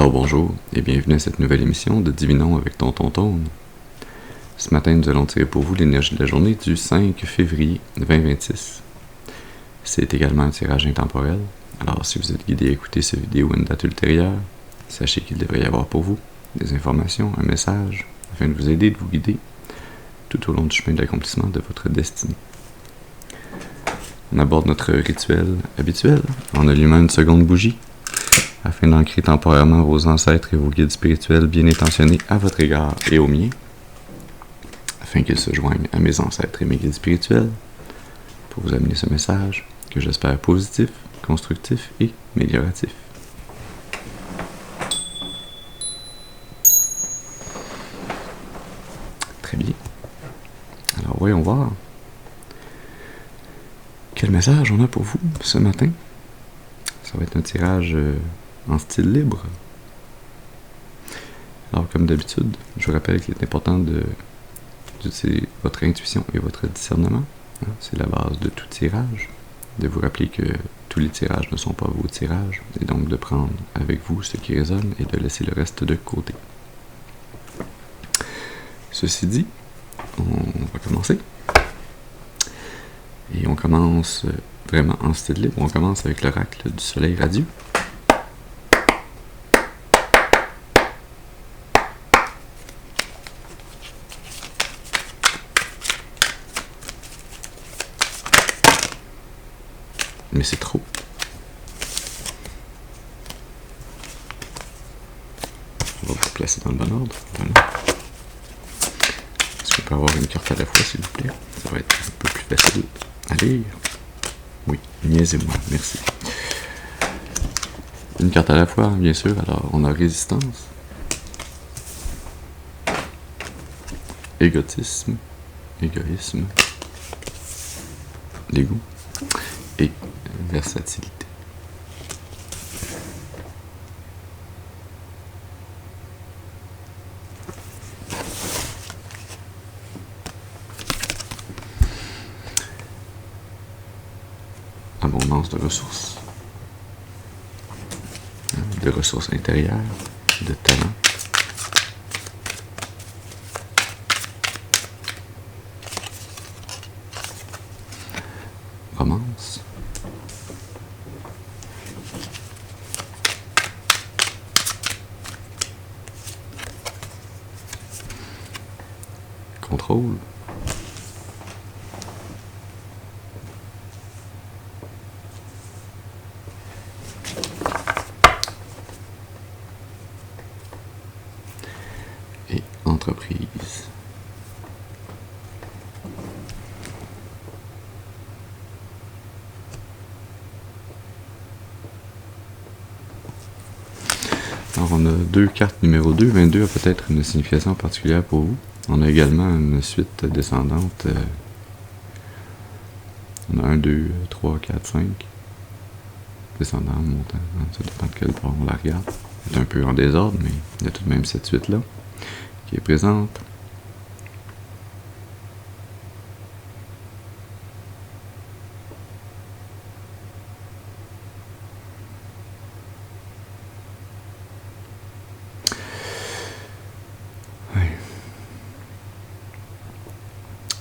Alors bonjour et bienvenue à cette nouvelle émission de Divinons avec Tonton Tone. Ce matin, nous allons tirer pour vous l'énergie de la journée du 5 février 2026. C'est également un tirage intemporel, alors si vous êtes guidé à écouter cette vidéo à une date ultérieure, sachez qu'il devrait y avoir pour vous des informations, un message, afin de vous aider, de vous guider tout au long du chemin de l'accomplissement de votre destinée. On aborde notre rituel habituel en allumant une seconde bougie, afin d'ancrer temporairement vos ancêtres et vos guides spirituels bien intentionnés à votre égard et au mien, afin qu'ils se joignent à mes ancêtres et mes guides spirituels, pour vous amener ce message que j'espère positif, constructif et amélioratif. Très bien. Alors voyons voir. Quel message on a pour vous ce matin? Ça va être un tirage en style libre. Alors comme d'habitude, je vous rappelle qu'il est important d'utiliser votre intuition et votre discernement. C'est la base de tout tirage. De vous rappeler que tous les tirages ne sont pas vos tirages, et donc de prendre avec vous ce qui résonne et de laisser le reste de côté. Ceci dit, on va commencer. Et on commence vraiment en style libre. On commence avec l'oracle du soleil radieux. Mais c'est trop. On va vous placer dans le bon ordre. Voilà. Est-ce qu'on peut avoir une carte à la fois, s'il vous plaît? Ça va être un peu plus facile à lire. Oui, niaisez-moi, merci. Une carte à la fois, bien sûr. Alors, on a résistance, égoïsme, l'ego et versatilité. Abondance de ressources intérieures, de talent. Romance. Contrôle. Et entreprise. Alors on a deux cartes numéro 2. 22 a peut-être une signification particulière pour vous. On a également une suite descendante. On a 1, 2, 3, 4, 5. Descendant, montant. Ça dépend de quel bord on la regarde. C'est un peu en désordre, mais il y a tout de même cette suite-là qui est présente.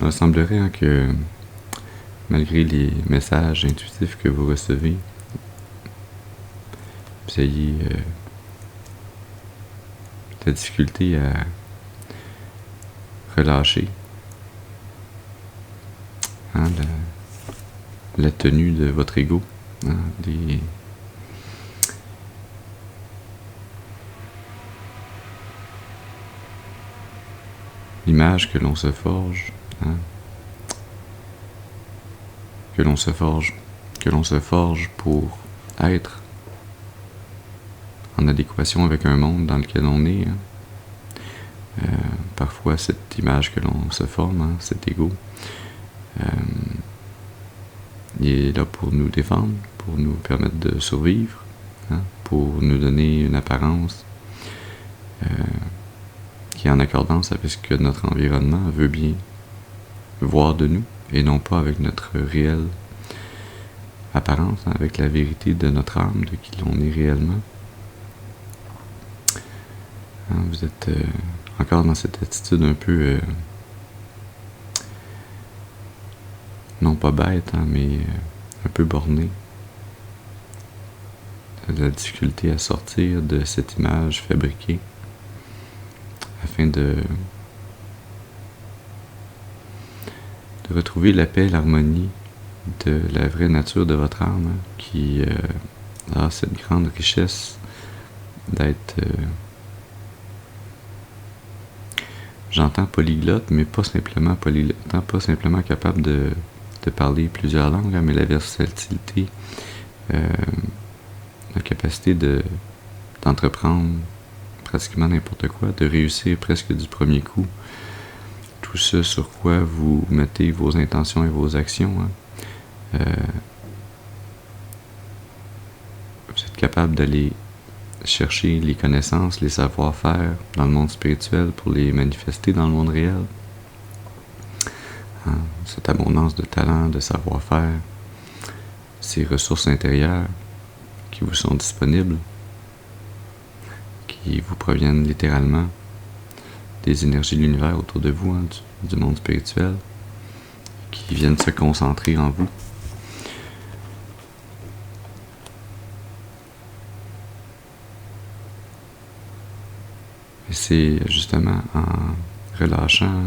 Il semblerait que malgré les messages intuitifs que vous recevez, vous ayez de la difficulté à relâcher la tenue de votre ego, l'image que l'on se forge, que l'on se forge pour être en adéquation avec un monde dans lequel on est. Parfois, cette image que l'on se forme, cet ego, il est là pour nous défendre, pour nous permettre de survivre, pour nous donner une apparence qui est en accordance avec ce que notre environnement veut bien voir de nous, et non pas avec notre réelle apparence, avec la vérité de notre âme, de qui l'on est réellement. Vous êtes encore dans cette attitude un peu, non pas bête, mais un peu bornée. De la difficulté à sortir de cette image fabriquée afin de retrouver la paix, l'harmonie de la vraie nature de votre âme, qui a cette grande richesse d'être, j'entends polyglotte, mais pas simplement polyglotte, pas simplement capable de parler plusieurs langues, mais la versatilité, la capacité d'entreprendre pratiquement n'importe quoi, de réussir presque du premier coup. Tout ce sur quoi vous mettez vos intentions et vos actions. Vous êtes capable d'aller chercher les connaissances, les savoir-faire dans le monde spirituel pour les manifester dans le monde réel. Cette abondance de talent, de savoir-faire, ces ressources intérieures qui vous sont disponibles, qui vous proviennent littéralement des énergies de l'univers autour de vous, du monde spirituel, qui viennent se concentrer en vous. Et c'est justement en relâchant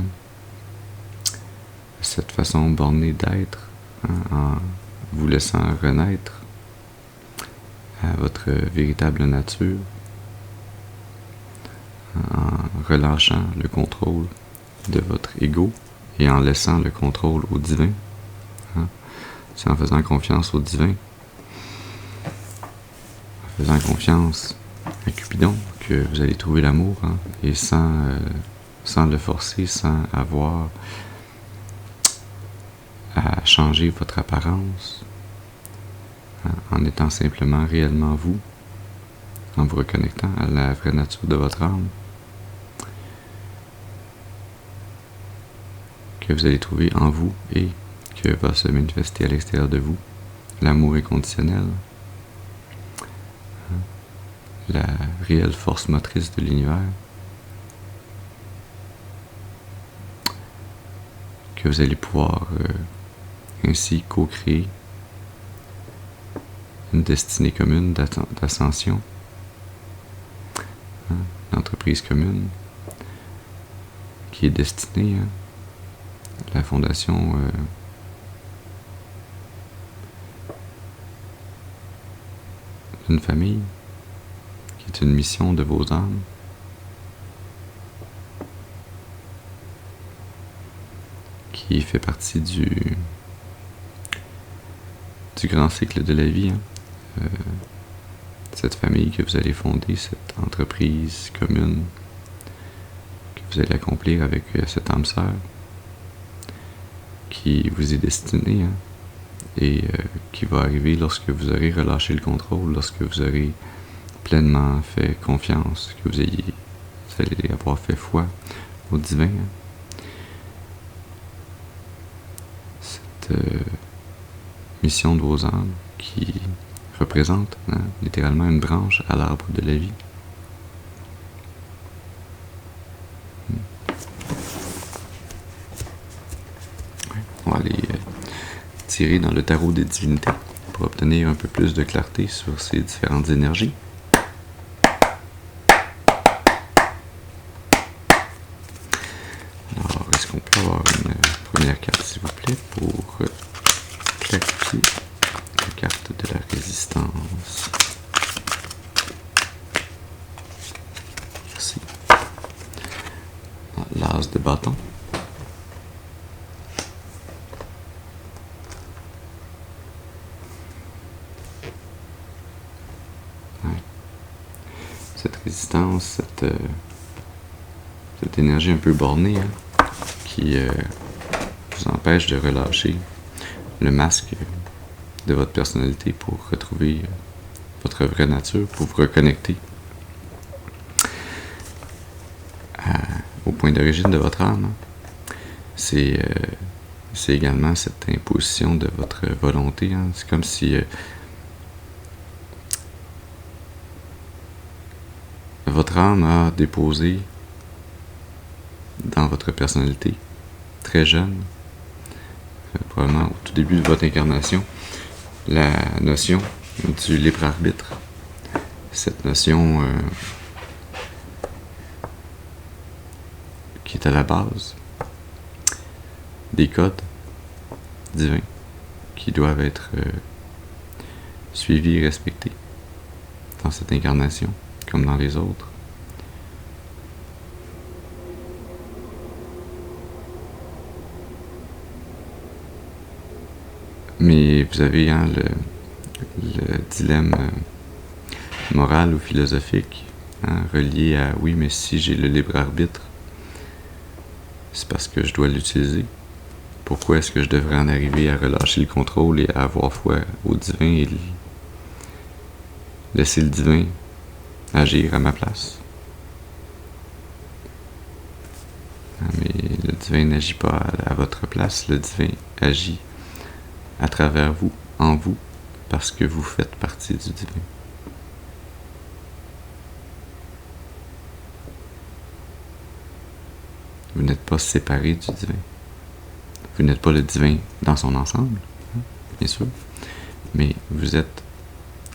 cette façon bornée d'être, en vous laissant renaître à votre véritable nature, en relâchant le contrôle de votre ego et en laissant le contrôle au divin. C'est en faisant confiance au divin, en faisant confiance à Cupidon, que vous allez trouver l'amour, et sans le forcer, sans avoir à changer votre apparence, en étant simplement réellement vous, en vous reconnectant à la vraie nature de votre âme, que vous allez trouver en vous et que va se manifester à l'extérieur de vous l'amour inconditionnel, la réelle force motrice de l'univers, que vous allez pouvoir ainsi co-créer une destinée commune d'ascension, une entreprise commune qui est destinée à la fondation d'une famille, qui est une mission de vos âmes, qui fait partie du grand cycle de la vie, cette famille que vous allez fonder, cette entreprise commune que vous allez accomplir avec cette âme sœur qui vous est destinée, et qui va arriver lorsque vous aurez relâché le contrôle, lorsque vous aurez pleinement fait confiance, que vous allez avoir fait foi au divin. Cette mission de vos âmes qui représente littéralement une branche à l'arbre de la vie. On va aller tirer dans le tarot des divinités pour obtenir un peu plus de clarté sur ces différentes énergies. Alors, est-ce qu'on peut avoir une première carte, s'il vous plaît, pour clarifier la carte de la résistance? Merci. L'as de bâton. Cette résistance, cette énergie un peu bornée, qui vous empêche de relâcher le masque de votre personnalité pour retrouver votre vraie nature, pour vous reconnecter au point d'origine de votre âme. C'est également cette imposition de votre volonté. C'est comme si votre âme a déposé dans votre personnalité, très jeune, probablement au tout début de votre incarnation, la notion du libre arbitre. Cette notion qui est à la base des codes divins qui doivent être suivis et respectés dans cette incarnation comme dans les autres. Mais vous avez le dilemme moral ou philosophique relié à oui, mais si j'ai le libre arbitre, c'est parce que je dois l'utiliser. Pourquoi est-ce que je devrais en arriver à relâcher le contrôle et à avoir foi au divin et laisser le divin agir à ma place? Mais le divin n'agit pas à votre place, le divin agit à travers vous, en vous, parce que vous faites partie du divin. Vous n'êtes pas séparé du divin. Vous n'êtes pas le divin dans son ensemble, bien sûr, mais vous êtes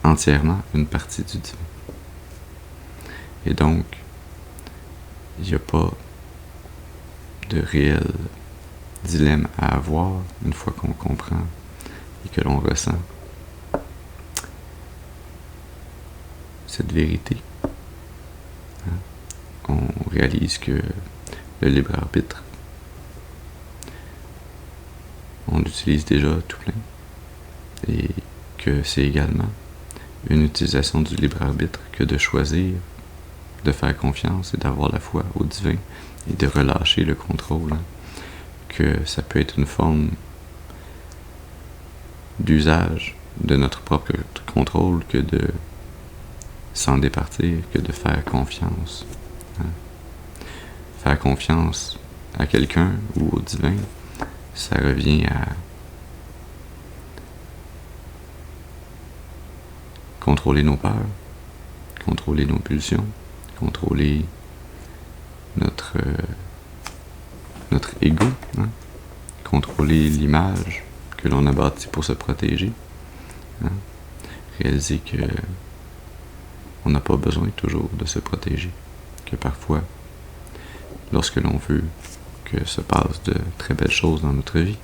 entièrement une partie du divin. Et donc, il n'y a pas de réel dilemme à avoir une fois qu'on comprend et que l'on ressent cette vérité. On réalise que le libre arbitre, on l'utilise déjà tout plein et que c'est également une utilisation du libre arbitre que de choisir de faire confiance et d'avoir la foi au divin et de relâcher le contrôle, que ça peut être une forme d'usage de notre propre contrôle que de s'en départir, que de faire confiance. Faire confiance à quelqu'un ou au divin, ça revient à contrôler nos peurs, contrôler nos pulsions, contrôler notre ego, contrôler l'image que l'on a bâtie pour se protéger, réaliser que on n'a pas besoin toujours de se protéger, que parfois, lorsque l'on veut que se passe de très belles choses dans notre vie,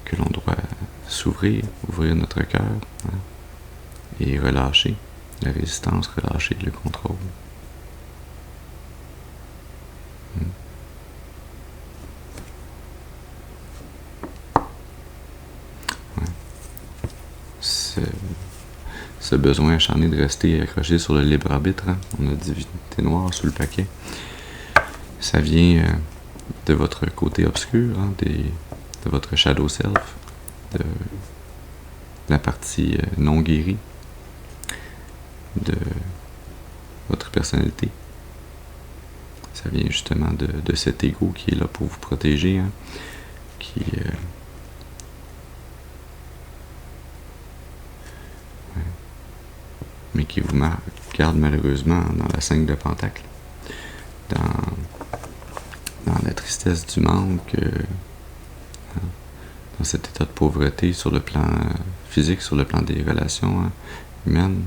que l'on doit s'ouvrir, ouvrir notre cœur et relâcher la résistance, relâcher le contrôle. Ce besoin acharné de rester accroché sur le libre arbitre, on a divinité noire sous le paquet, ça vient de votre côté obscur, de votre shadow self, de la partie non guérie de votre personnalité. Ça vient justement de cet ego qui est là pour vous protéger, qui mais qui vous garde malheureusement dans la 5 de Pentacle, dans la tristesse du manque, dans cet état de pauvreté sur le plan physique, sur le plan des relations humaines.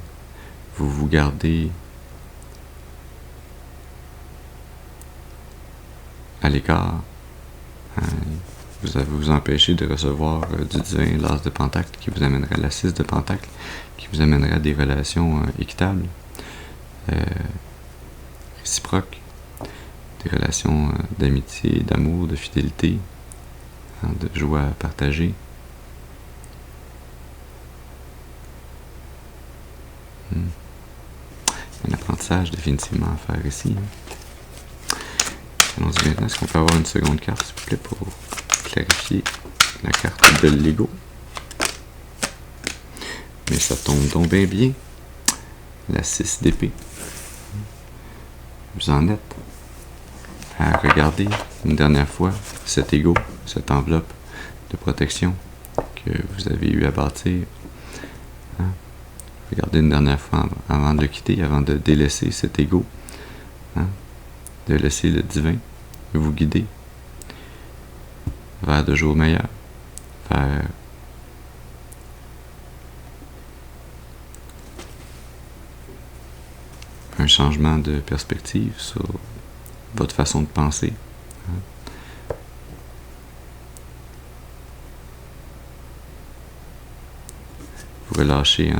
Vous vous gardez à l'écart. Vous avez vous empêché de recevoir du divin l'as de Pentacle qui vous amènerait à la 6 de Pentacle, qui vous amènerait à des relations équitables, réciproques, des relations d'amitié, d'amour, de fidélité, de joie à partager. Un apprentissage définitivement à faire ici. Allons-y maintenant. Est-ce qu'on peut avoir une seconde carte, s'il vous plaît, pour clarifier la carte de l'ego? Mais ça tombe donc bien. La 6 d'épée. Vous en êtes à regarder une dernière fois cet ego, cette enveloppe de protection que vous avez eu à bâtir. regardez une dernière fois avant de le quitter, avant de délaisser cet ego, hein, de laisser le divin vous guider vers de jours meilleurs, vers un changement de perspective sur votre façon de penser. Hein. Vous relâchez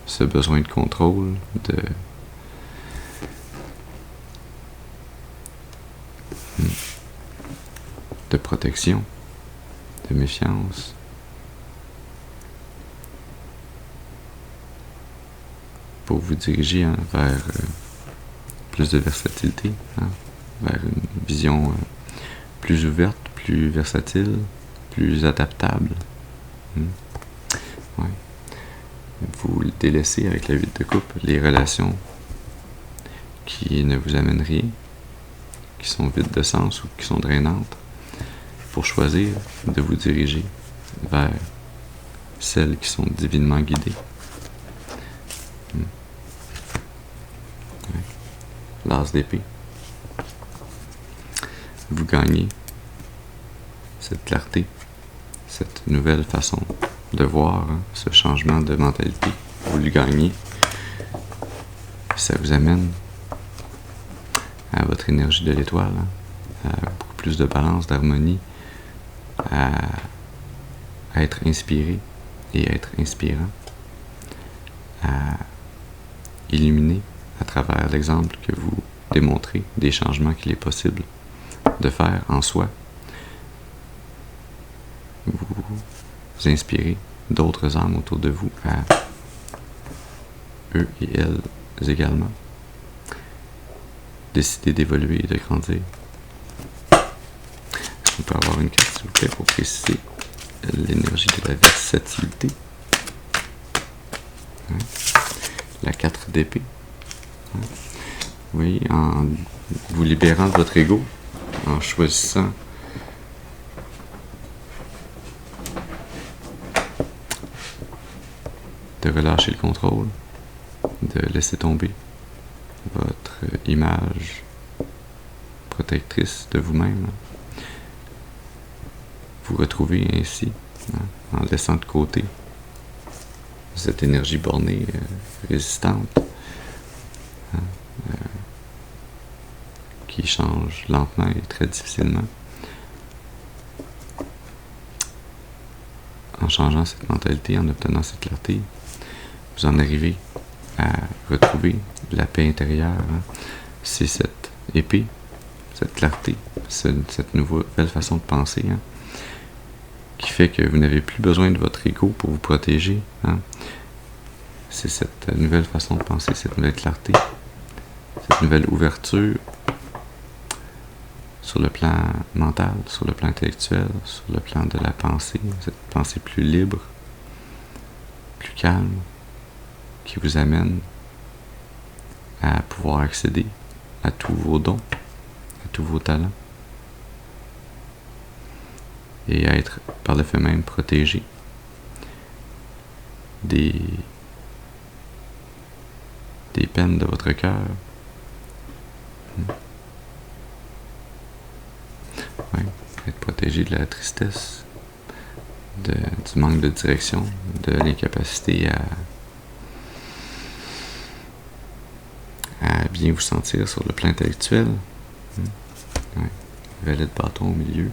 ce besoin de contrôle, de protection, de méfiance. Pour vous diriger vers plus de versatilité, vers une vision plus ouverte, plus versatile, plus adaptable. Ouais. Vous délaissez avec la vie de couple les relations qui ne vous amènent rien, qui sont vides de sens ou qui sont drainantes, pour choisir de vous diriger vers celles qui sont divinement guidées. L'as d'épée. Vous gagnez cette clarté, cette nouvelle façon de voir, ce changement de mentalité. Vous le gagnez. Ça vous amène à votre énergie de l'étoile, à beaucoup plus de balance, d'harmonie, à être inspiré et être inspirant, à illuminer à travers l'exemple que vous démontrez des changements qu'il est possible de faire en soi. Vous inspirez d'autres âmes autour de vous à eux et elles également décider d'évoluer et de grandir. Est-ce qu'on peut avoir une carte, s'il vous plaît, pour préciser l'énergie de la versatilité? Hein? La 4 d'épée. Hein? Oui, en vous libérant de votre ego, en choisissant de relâcher le contrôle, de laisser tomber votre image protectrice de vous-même. Vous retrouvez ainsi, en laissant de côté cette énergie bornée, résistante, qui change lentement et très difficilement. En changeant cette mentalité, en obtenant cette clarté, vous en arrivez à retrouver la paix intérieure. C'est cette épée, cette clarté, cette nouvelle façon de penser, qui fait que vous n'avez plus besoin de votre ego pour vous protéger. C'est cette nouvelle façon de penser, cette nouvelle clarté, cette nouvelle ouverture sur le plan mental, sur le plan intellectuel, sur le plan de la pensée, cette pensée plus libre, plus calme, qui vous amène à pouvoir accéder à tous vos dons, à tous vos talents, et à être par le fait même protégé des peines de votre cœur. Ouais, être protégé de la tristesse, du manque de direction, de l'incapacité à bien vous sentir sur le plan intellectuel. Ouais, valet de bâton au milieu.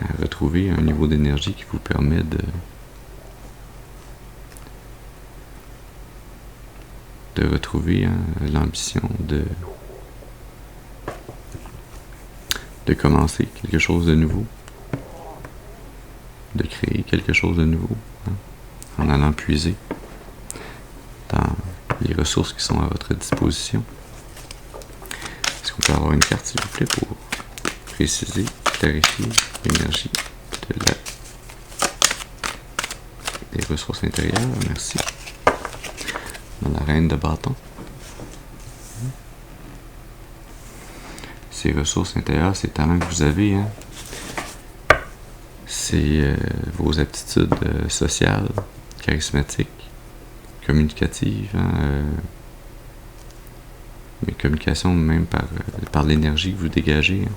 À retrouver un niveau d'énergie qui vous permet de retrouver l'ambition de commencer quelque chose de nouveau, de créer quelque chose de nouveau, en allant puiser dans les ressources qui sont à votre disposition. Est-ce qu'on peut avoir une carte, s'il vous plaît, pour préciser, clarifier l'énergie des ressources intérieures? Merci. Dans la reine de bâton. Ces ressources intérieures, ces talents que vous avez, c'est vos aptitudes sociales, charismatiques, communicatives, mais communication même par l'énergie que vous dégagez.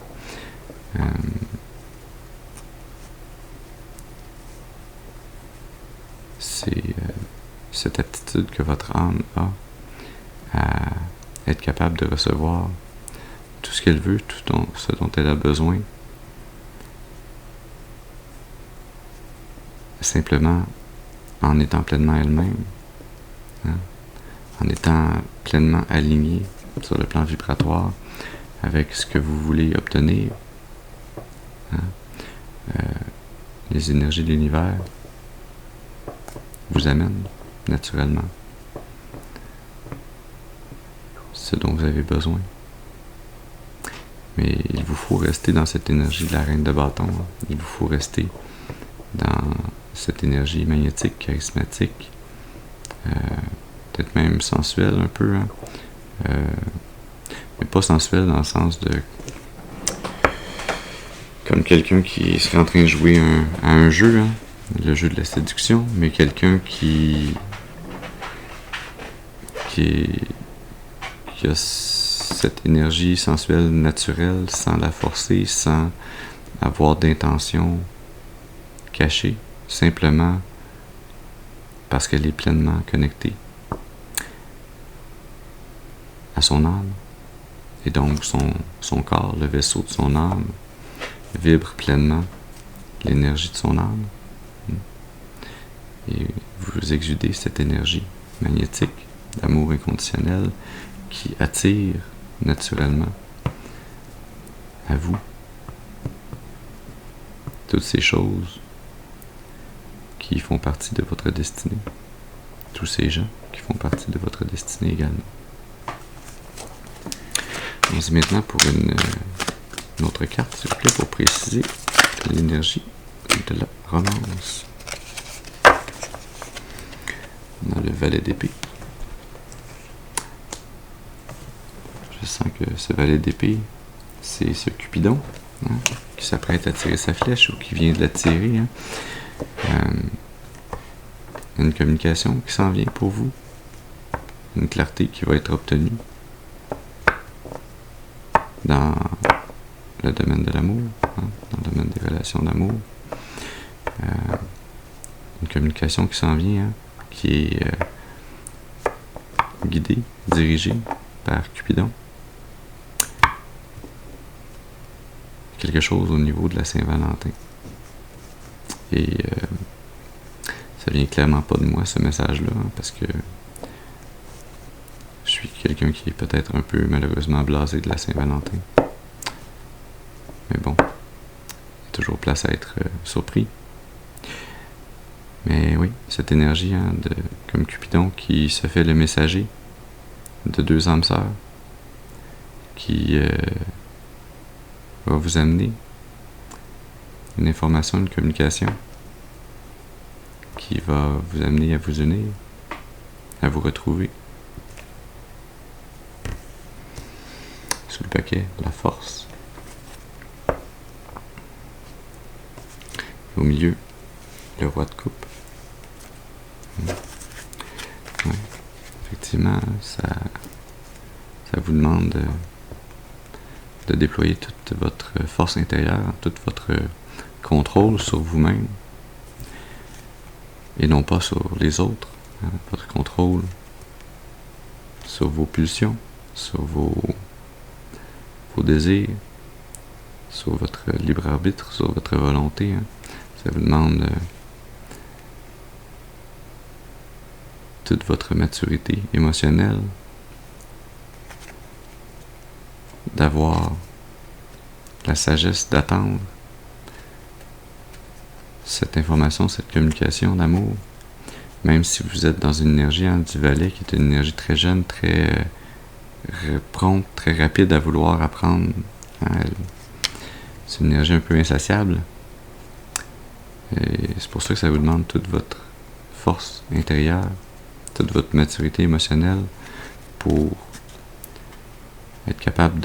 C'est cette aptitude que votre âme a à être capable de recevoir tout ce qu'elle veut, ce dont elle a besoin, simplement en étant pleinement elle-même, en étant pleinement alignée sur le plan vibratoire avec ce que vous voulez obtenir. Les énergies de l'univers vous amènent naturellement ce dont vous avez besoin. Mais il vous faut rester dans cette énergie de la reine de bâton. Il vous faut rester dans cette énergie magnétique, charismatique, peut-être même sensuelle un peu, mais pas sensuelle dans le sens de comme quelqu'un qui serait en train de jouer à un jeu, le jeu de la séduction, mais quelqu'un qui a cette énergie sensuelle naturelle sans la forcer, sans avoir d'intention cachée, simplement parce qu'elle est pleinement connectée à son âme. Et donc son corps, le vaisseau de son âme, vibre pleinement l'énergie de son âme. Et vous exudez cette énergie magnétique d'amour inconditionnel qui attire naturellement à vous toutes ces choses qui font partie de votre destinée. Tous ces gens qui font partie de votre destinée également. On maintenant pour une autre carte, s'il vous plaît, pour préciser l'énergie de la romance. On a le valet d'épée. Je sens que ce valet d'épée, c'est ce Cupidon qui s'apprête à tirer sa flèche ou qui vient de la tirer. Une communication qui s'en vient pour vous. Une clarté qui va être obtenue dans le domaine de l'amour, dans le domaine des relations d'amour. Une communication qui s'en vient, qui est guidée, dirigée par Cupidon. Quelque chose au niveau de la Saint-Valentin. Et ça vient clairement pas de moi, ce message-là, parce que je suis quelqu'un qui est peut-être un peu malheureusement blasé de la Saint-Valentin. Mais bon, il y a toujours place à être surpris. Mais oui, cette énergie comme Cupidon qui se fait le messager de deux âmes sœurs qui va vous amener une information, une communication qui va vous amener à vous unir, à vous retrouver. Sous le paquet, la force. Au milieu, le roi de coupe. Ouais. Effectivement, ça vous demande de déployer toute votre force intérieure, tout votre contrôle sur vous-même et non pas sur les autres. Votre contrôle sur vos pulsions, sur vos désirs, sur votre libre arbitre, sur votre volonté. Ça vous demande toute votre maturité émotionnelle, d'avoir la sagesse d'attendre cette information, cette communication d'amour, même si vous êtes dans une énergie du valet qui est une énergie très jeune, très prompte, très rapide à vouloir apprendre. C'est une énergie un peu insatiable. Et c'est pour ça que ça vous demande toute votre force intérieure, toute votre maturité émotionnelle pour être capable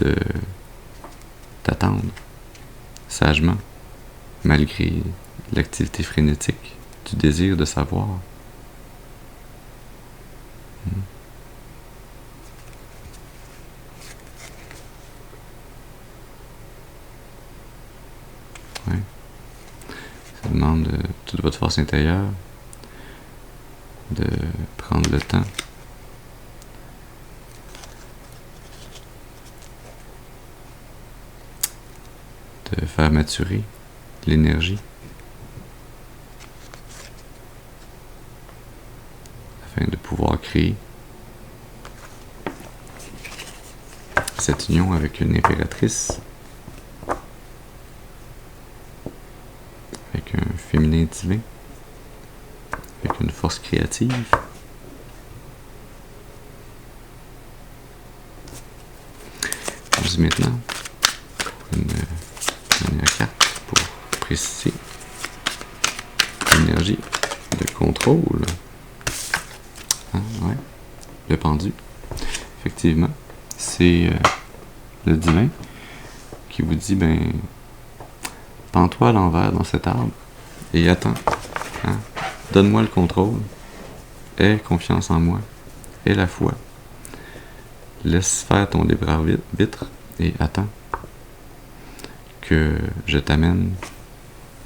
d'attendre sagement, malgré l'activité frénétique du désir de savoir. Ouais. Ça demande de toute votre force intérieure de prendre le temps de faire maturer l'énergie afin de pouvoir créer cette union avec une impératrice, avec un féminin divin, avec une force créative. Je dis maintenant une dernière carte pour préciser l'énergie de contrôle. Ouais. Le pendu. Effectivement, c'est le divin qui vous dit, pends-toi à l'envers dans cet arbre et attends. Donne-moi le contrôle. Aie confiance en moi. Aie la foi. Laisse faire ton libre arbitre et attends que je t'amène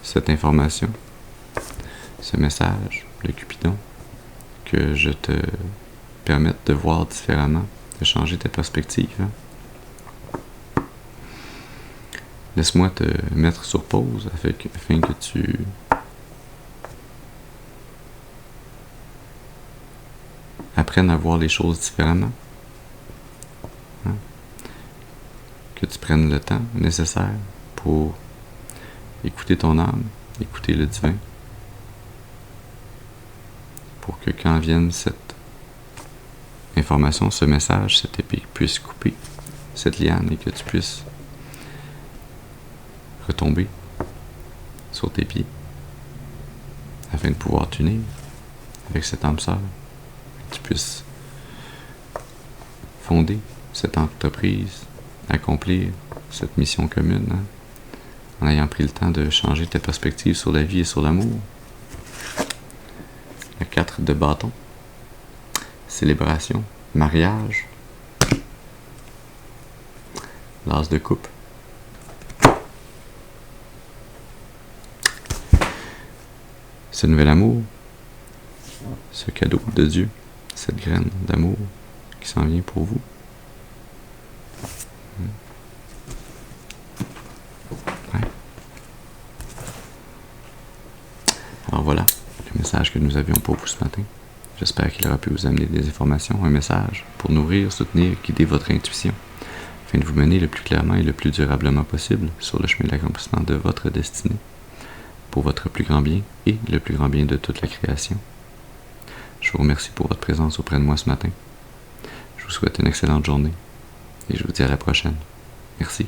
cette information, ce message de Cupidon, que je te permette de voir différemment, de changer ta perspective. Laisse-moi te mettre sur pause afin que tu apprennes à voir les choses différemment. Que tu prennes le temps nécessaire pour écouter ton âme, écouter le divin, pour que quand vienne cette information, ce message, cette épée puisse couper cette liane et que tu puisses retomber sur tes pieds afin de pouvoir t'unir avec cette âme sœur, que tu puisses fonder cette entreprise, accomplir cette mission commune, en ayant pris le temps de changer ta perspective sur la vie et sur l'amour. La 4 de bâton, célébration, mariage, l'as de coupe, ce nouvel amour, ce cadeau de Dieu, cette graine d'amour qui s'en vient pour vous. Ouais. Alors voilà le message que nous avions pour vous ce matin. J'espère qu'il aura pu vous amener des informations, un message pour nourrir, soutenir, guider votre intuition, afin de vous mener le plus clairement et le plus durablement possible sur le chemin de l'accomplissement de votre destinée, pour votre plus grand bien et le plus grand bien de toute la création. Je vous remercie pour votre présence auprès de moi ce matin. Je vous souhaite une excellente journée et je vous dis à la prochaine. Merci.